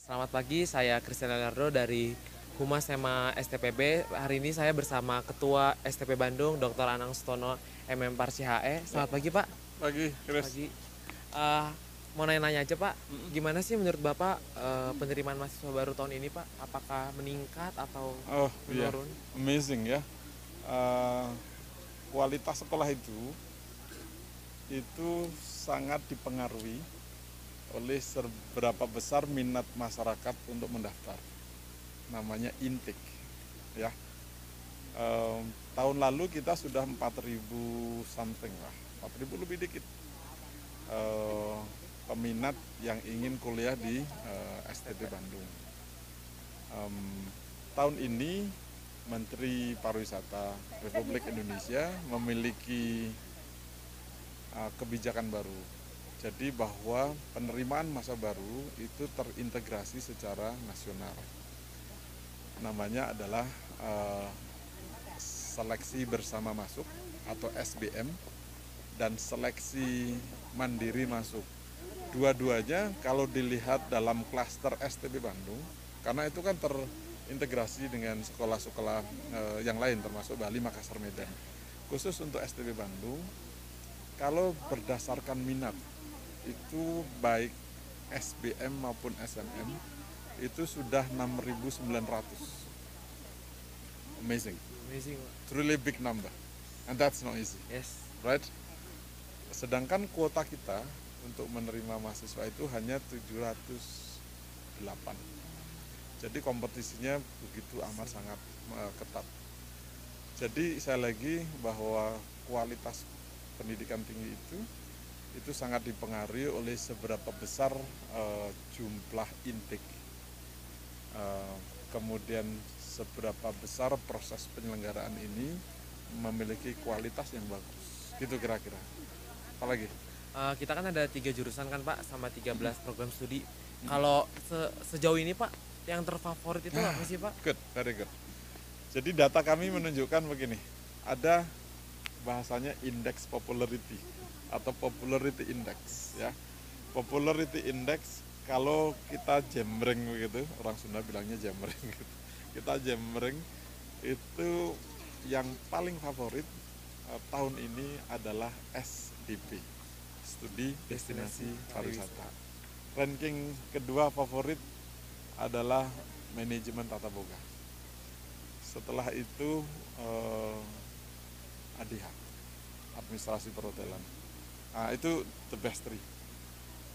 Selamat pagi, saya Christian Leonardo dari Humas Sema STPB. Hari ini saya bersama Ketua STP Bandung, Dr. Anang Sutono, MM Parsi HE. Ya, Selamat pagi, Pak. pagi, Chris. Pagi. Eh, Mau nanya-nanya aja, Pak. Gimana sih menurut Bapak penerimaan mahasiswa baru tahun ini, Pak? Apakah meningkat atau Oh iya, menurun? amazing ya. Eh, Kualitas sekolah itu sangat dipengaruhi oleh seberapa besar minat masyarakat untuk mendaftar. Namanya intake, ya. Eh, Tahun lalu kita sudah 4.000 something lah, 4.000 lebih dikit. eh, Peminat yang ingin kuliah di STP Bandung. Em, Tahun ini Menteri Pariwisata Republik Indonesia memiliki kebijakan baru. Jadi bahwa penerimaan masa baru itu terintegrasi secara nasional. Namanya adalah uh, seleksi bersama masuk atau SBM dan seleksi mandiri masuk. Dua-duanya kalau dilihat dalam klaster STP Bandung, karena itu kan terintegrasi dengan sekolah-sekolah yang lain termasuk Bali, Makassar, Medan. Khusus untuk STP Bandung, kalau berdasarkan minat itu baik SBM maupun SMM itu sudah 6.900. Amazing. Amazing, Pak. It's really big number. And that's not easy, Yes. right? Sedangkan kuota kita untuk menerima mahasiswa itu hanya 708. Jadi kompetisinya begitu amat sangat ketat. Jadi saya lagi bahwa kualitas pendidikan tinggi itu sangat dipengaruhi oleh seberapa besar jumlah intake, kemudian seberapa besar proses penyelenggaraan ini memiliki kualitas yang bagus, gitu kira-kira. Apalagi? Kita kan ada 3 jurusan kan, Pak, sama 13 program studi. Kalau sejauh ini, Pak, yang terfavorit itu apa sih, Pak? Good, very good. Jadi data kami menunjukkan begini, ada bahasanya indeks popularity atau popularity index, ya. Popularity index kalau kita jembreng begitu, orang Sunda bilangnya jembreng gitu. Kita jembreng itu yang paling favorit tahun ini adalah SDP, Studi Destinasi Pariwisata. Ranking kedua favorit adalah manajemen tata boga. Setelah itu ADH, administrasi perhotelan. Nah, itu the best three.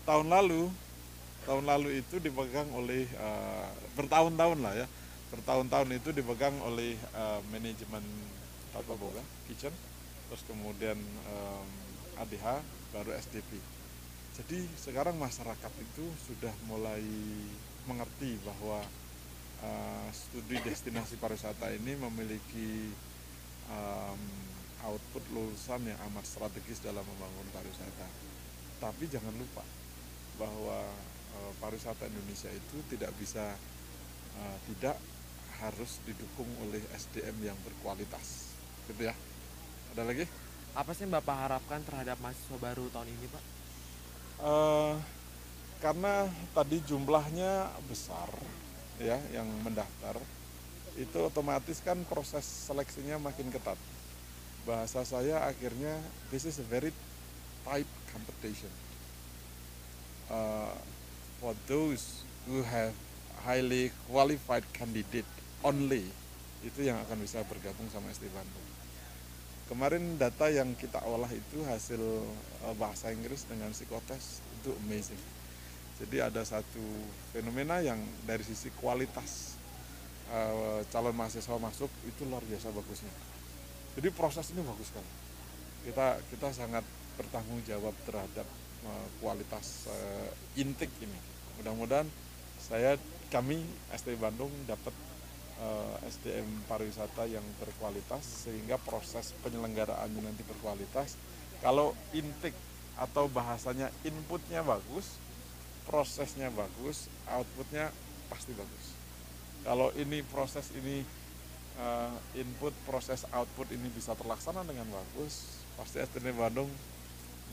Tahun lalu itu dipegang oleh bertahun-tahun lah ya. Bertahun-tahun itu dipegang oleh manajemen tata boga, kitchen, terus kemudian ADH, baru SDP. Jadi sekarang masyarakat itu sudah mulai mengerti bahwa studi destinasi pariwisata ini memiliki output lulusan yang amat strategis dalam membangun pariwisata. Tapi jangan lupa bahwa pariwisata Indonesia itu tidak bisa tidak harus didukung oleh SDM yang berkualitas, gitu ya. Ada lagi? Apa sih yang Bapak harapkan terhadap mahasiswa baru tahun ini, Pak? Karena tadi jumlahnya besar, ya, yang mendaftar, itu otomatis kan proses seleksinya makin ketat. Bahasa saya akhirnya this is a very tight competition. For those who have highly qualified candidate only, itu yang akan bisa bergabung sama ST Bandung. Kemarin data yang kita olah itu hasil bahasa Inggris dengan psikotes, itu amazing. Jadi ada satu fenomena yang dari sisi kualitas calon mahasiswa masuk itu luar biasa bagusnya. Jadi proses ini bagus sekali. Kita sangat bertanggung jawab terhadap kualitas intake ini. Mudah-mudahan kami ST Bandung dapat SDM pariwisata yang berkualitas sehingga proses penyelenggaraannya nanti berkualitas. Kalau intake atau bahasanya inputnya bagus, prosesnya bagus, outputnya pasti bagus. Kalau ini proses ini input, proses, output ini bisa terlaksana dengan bagus, pasti STP Bandung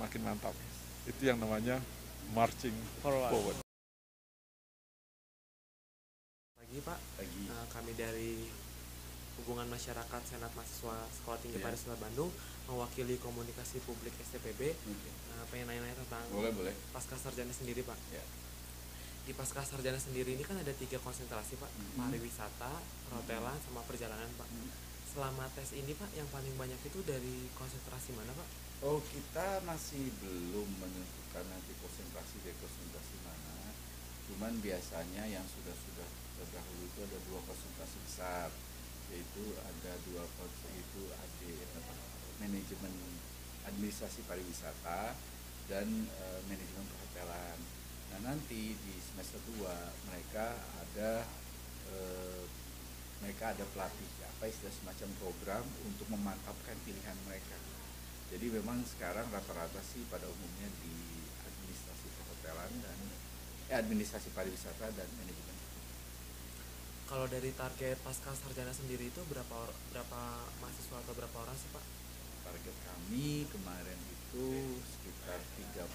makin mantap. Itu yang namanya marching forward. pagi Pak. Pagi. Kami dari Hubungan Masyarakat Senat Mahasiswa Sekolah Tinggi Pariwisata Bandung mewakili komunikasi publik STPB. Pengen nanya-nanya tentang Boleh. pasca sarjana sendiri Pak. Ya. Di pasca sarjana sendiri ini kan ada 3 konsentrasi Pak, pariwisata, perhotelan, sama perjalanan Pak. Selama tes ini Pak, yang paling banyak itu dari konsentrasi mana Pak? Oh, kita masih belum menentukan nanti konsentrasi mana. Cuman biasanya yang sudah terdahulu itu ada 2 konsentrasi besar, yaitu ada 2 itu manajemen administrasi pariwisata dan manajemen perhotelan. Nah, nanti di semester 2 mereka ada pelatih, istilah semacam program untuk memantapkan pilihan mereka. Jadi memang sekarang rata-rata sih pada umumnya di administrasi perhotelan dan administrasi pariwisata dan manajemen. Kalau dari target pasca sarjana sendiri itu berapa mahasiswa atau berapa orang sih Pak? Target kami kemarin itu sekitar 35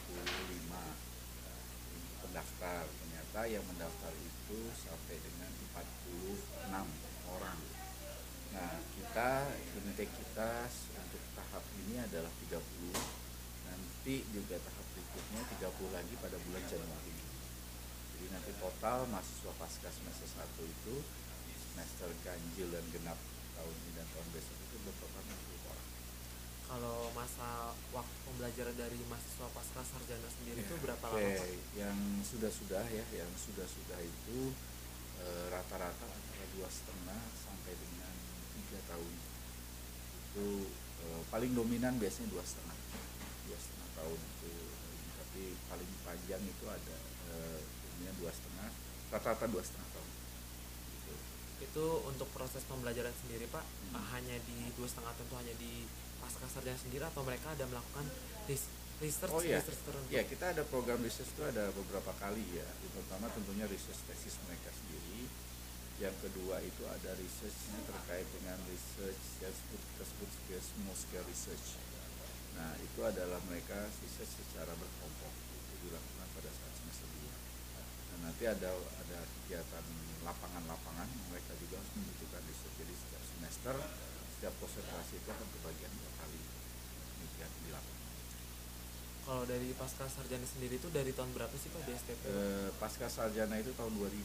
pendaftar. Ternyata yang mendaftar itu sampai dengan 46 orang. Nah, intake kita untuk tahap ini adalah 30. Nanti juga tahap berikutnya 30 lagi pada bulan Januari. Jadi nanti total mahasiswa pasca semester 1 itu semester ganjil dan genap tahun ini dan tahun besok itu bertotal 60 orang. Kalau masa waktu pembelajaran dari mahasiswa pasca sarjana sendiri itu berapa lama Pak? Yang sudah itu rata-rata antara 2,5 sampai dengan 3 tahun. Itu paling dominan biasanya 2,5 tahun itu, tapi paling panjang itu ada 2,5, rata-rata 2,5 tahun. Itu untuk proses pembelajaran sendiri Pak, hanya di 2,5 tahun itu hanya di pasca sarjana sendiri atau mereka ada melakukan research? Ya, kita ada program research itu ada beberapa kali ya. Yang pertama tentunya research tesis mereka sendiri. Yang kedua itu ada researchnya terkait dengan research yang kita sebut sebagai small scale research. Nah, itu adalah mereka research secara berkelompok, itu dilakukan pada saat semester 2. Dan nanti ada kegiatan lapangan-lapangan, mereka juga harus membutuhkan research. Jadi setiap semester, setiap konsentrasi itu akan kebagian 2 kali demikian di lapangan. Kalau dari pasca sarjana sendiri itu dari tahun berapa sih Pak di STP? Pasca sarjana itu tahun 2000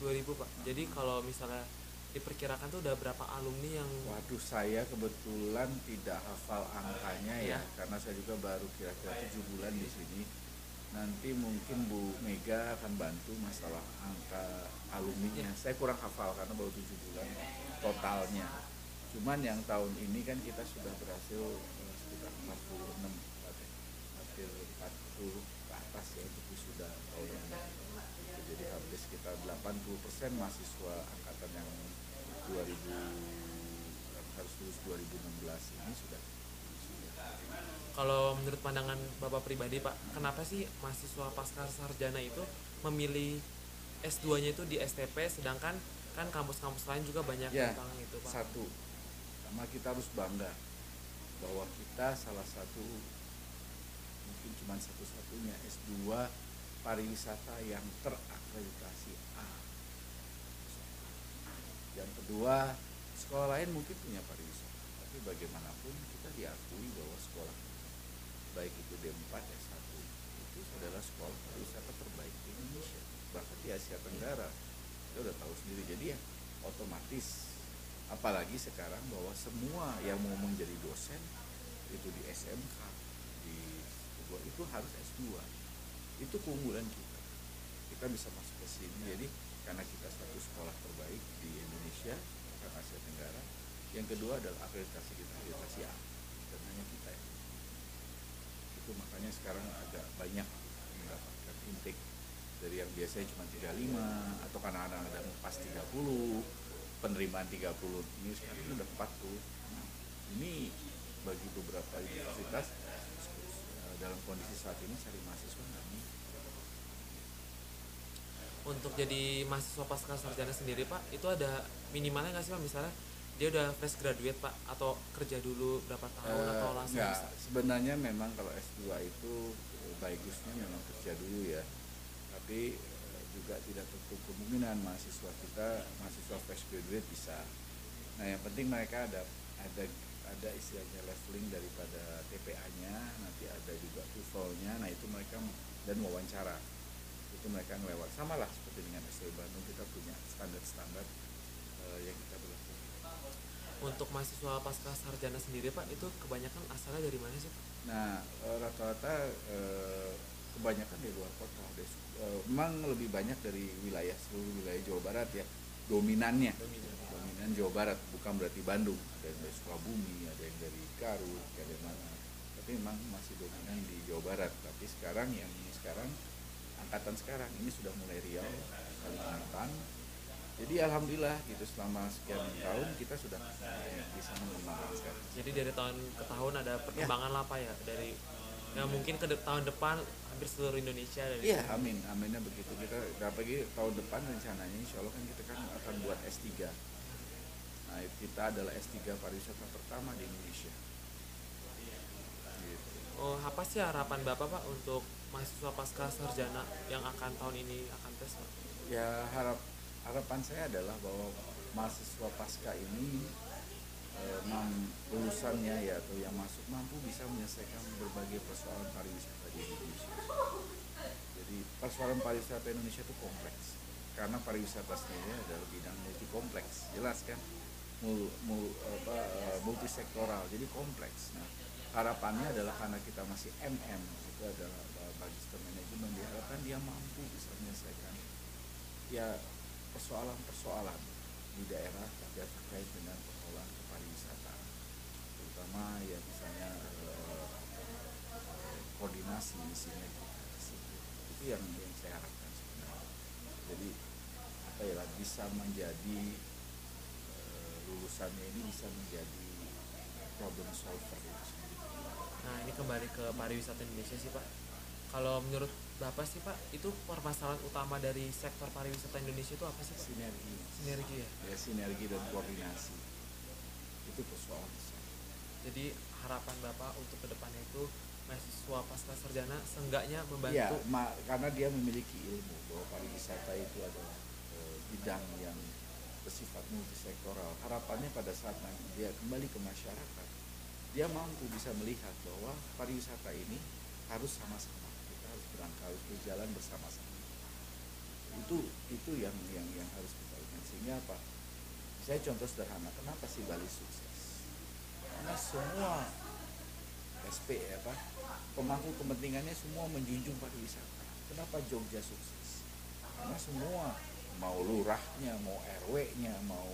Pak. Jadi kalau misalnya diperkirakan tuh udah berapa alumni yang... Waduh, saya kebetulan tidak hafal angkanya ya, karena saya juga baru kira-kira 7 bulan di sini. Nanti mungkin Bu Mega akan bantu masalah angka alumninya. Saya kurang hafal karena baru 7 bulan totalnya. Cuman yang tahun ini kan kita sudah berhasil sekitar 46, hampir 40 ke atas ya, itu sudah tahun ini. Jadi hampir sekitar 80% mahasiswa angkatan yang 2000 harus lulus 2016 ini sudah. Kalau menurut pandangan Bapak pribadi Pak, kenapa sih mahasiswa pasca sarjana itu memilih S2-nya itu di STP, sedangkan kan kampus-kampus lain juga banyak tentang itu Pak? Satu, pertama kita harus bangga bahwa kita salah satu, mungkin cuma satu-satunya S2 pariwisata yang terakreditasi A. Yang kedua, sekolah lain mungkin punya pariwisata, tapi bagaimanapun kita diakui bahwa sekolah baik itu D4, S1 itu adalah sekolah pariwisata terbaik di Indonesia, bahkan di Asia Tenggara. Kita udah tahu sendiri. Jadi ya otomatis, apalagi sekarang bahwa semua yang mau menjadi dosen itu di SMK, di itu harus S2. Itu keunggulan kita bisa masuk ke sini. Jadi karena kita satu sekolah terbaik di Indonesia, karena Asia Tenggara. Yang kedua adalah akreditasi kita, akreditasi A, dan hanya kita ya. Itu makanya sekarang agak banyak mendapatkan intake dari yang biasanya cuma 35 atau kadang-kadang ada pas 30, penerimaan 30, ini sekarang udah 40. Nah, ini bagi beberapa universitas dalam kondisi saat ini cari mahasiswa nggak nih. Untuk jadi mahasiswa pasca sarjana sendiri Pak, itu ada minimalnya nggak sih Pak? Misalnya dia udah fresh graduate Pak, atau kerja dulu berapa tahun atau langsung enggak, bisa? sebenarnya memang kalau S2 itu bagusnya memang kerja dulu ya. Tapi juga tidak tertutup kemungkinan mahasiswa fresh graduate bisa. Nah yang penting mereka ada istilahnya leveling daripada TPA-nya, nanti ada juga TOEFL-nya. Nah itu mereka, dan wawancara itu mereka ngelewat, sama lah seperti dengan STB Bandung, kita punya standar-standar yang kita berlakukan. Untuk mahasiswa pasca sarjana sendiri Pak, itu kebanyakan asalnya dari mana sih Pak? Nah rata-rata kebanyakan dari luar kota, memang lebih banyak dari seluruh wilayah Jawa Barat ya, dominan Jawa Barat, bukan berarti Bandung. Ada yang dari Sukabumi, ada yang dari Garut, ada yang mana, tapi memang masih dominan di Jawa Barat. Tapi sekarang angkatan sekarang ini sudah mulai Riau, Kalimantan. Jadi alhamdulillah gitu, selama sekian tahun kita sudah bisa mengembangkan. Jadi dari tahun ke tahun ada perkembangan lah Pak ya, dari mungkin ke tahun depan hampir seluruh Indonesia. Iya, aminnya begitu. Kita apalagi tahun depan rencananya insya Allah kan kita akan buat S3. Nah kita adalah S3 pariwisata pertama di Indonesia. Gitu. Oh, apa sih harapan Bapak Pak untuk mahasiswa pasca sarjana yang akan tahun ini akan tes Pak? Ya harapan saya adalah bahwa mahasiswa pasca ini lulusannya ya, atau yang masuk mampu bisa menyelesaikan berbagai persoalan pariwisata di Indonesia. Jadi persoalan pariwisata Indonesia itu kompleks, karena pariwisata sendiri adalah bidang multi kompleks, jelas kan, multisektoral, jadi kompleks. Nah harapannya adalah karena kita masih itu adalah magister manajemen, diharapkan dia mampu bisa menyelesaikan ya persoalan-persoalan di daerah terkait dengan pengelolaan kepariwisataan, terutama ya misalnya koordinasi sinergitas itu yang saya harapkan sebenarnya. Jadi bisa menjadi lulusannya ini bisa menjadi problem solver itu sendiri. Nah ini kembali ke pariwisata Indonesia sih Pak. Kalau menurut Bapak sih Pak, itu permasalahan utama dari sektor pariwisata Indonesia itu apa sih Pak? Sinergi ya? Ya sinergi dan koordinasi, itu persoalan besar. Jadi harapan Bapak untuk kedepannya itu mahasiswa pasca sarjana seenggaknya membantu. Ya, karena dia memiliki ilmu bahwa pariwisata itu adalah bidang yang bersifat multisektoral. Harapannya pada saat nanti dia kembali ke masyarakat, dia mampu bisa melihat bahwa pariwisata ini harus sama-sama, kita harus berjalan bersama-sama. Itu yang harus kita ingat. Sehingga apa? Saya contoh sederhana, kenapa sih Bali sukses? Karena semua pemangku kepentingannya semua menjunjung pariwisata. Kenapa Jogja sukses? Karena semua, mau lurahnya, mau RW-nya, mau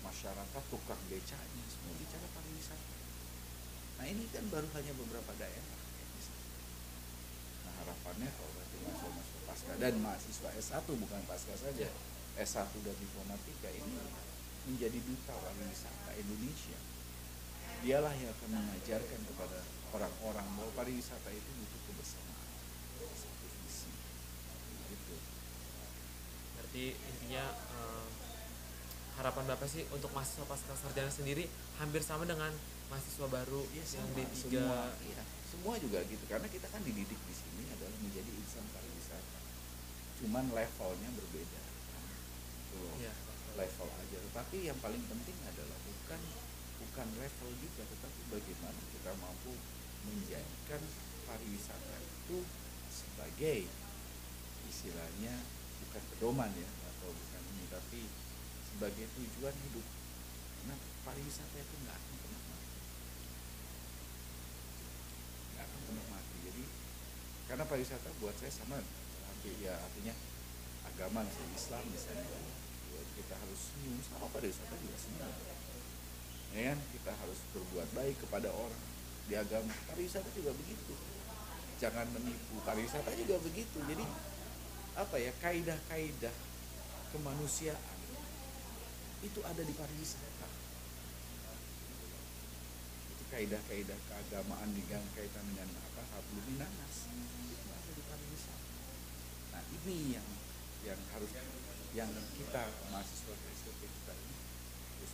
masyarakat, tukang becanya, semua bicara pariwisata. Nah ini kan baru hanya beberapa daerah. Nah harapannya kalau nanti mahasiswa pasca dan mahasiswa S1, bukan pasca saja, S1 dan Diplomatika ini menjadi duta pariwisata Indonesia. Dialah yang akan mengajarkan kepada orang-orang bahwa pariwisata itu butuh kebersamaan, satu visi. Gitu. Berarti intinya harapan Bapak sih untuk mahasiswa pasca sarjana sendiri hampir sama dengan mahasiswa baru yang D3. Semua juga gitu, karena kita kan dididik di sini adalah menjadi insan pariwisata. Cuman levelnya berbeda. Level aja. Tapi yang paling penting adalah bukan level juga, tetapi bagaimana kita mampu menjadikan pariwisata itu sebagai istilahnya bukan pedoman ya, atau bukan ini, tapi sebagai tujuan hidup. Karena pariwisata itu nggak akan pernah mati. Jadi karena pariwisata buat saya sama ya, artinya agama misalnya Islam misalnya, kita harus senyum, sama pariwisata juga senyum. Ya kan? Kita harus berbuat baik kepada orang. Di agama pariwisata juga begitu. Jangan menipu, pariwisata juga begitu. Jadi kaidah-kaidah kemanusiaan itu ada di pariwisata. Itu kaidah-kaidah keagamaan dengan kaitan dengan hablum minannas itu ada di pariwisata. Nah ini yang harus kita mahasiswa kita ini harus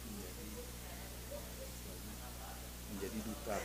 menjadi duta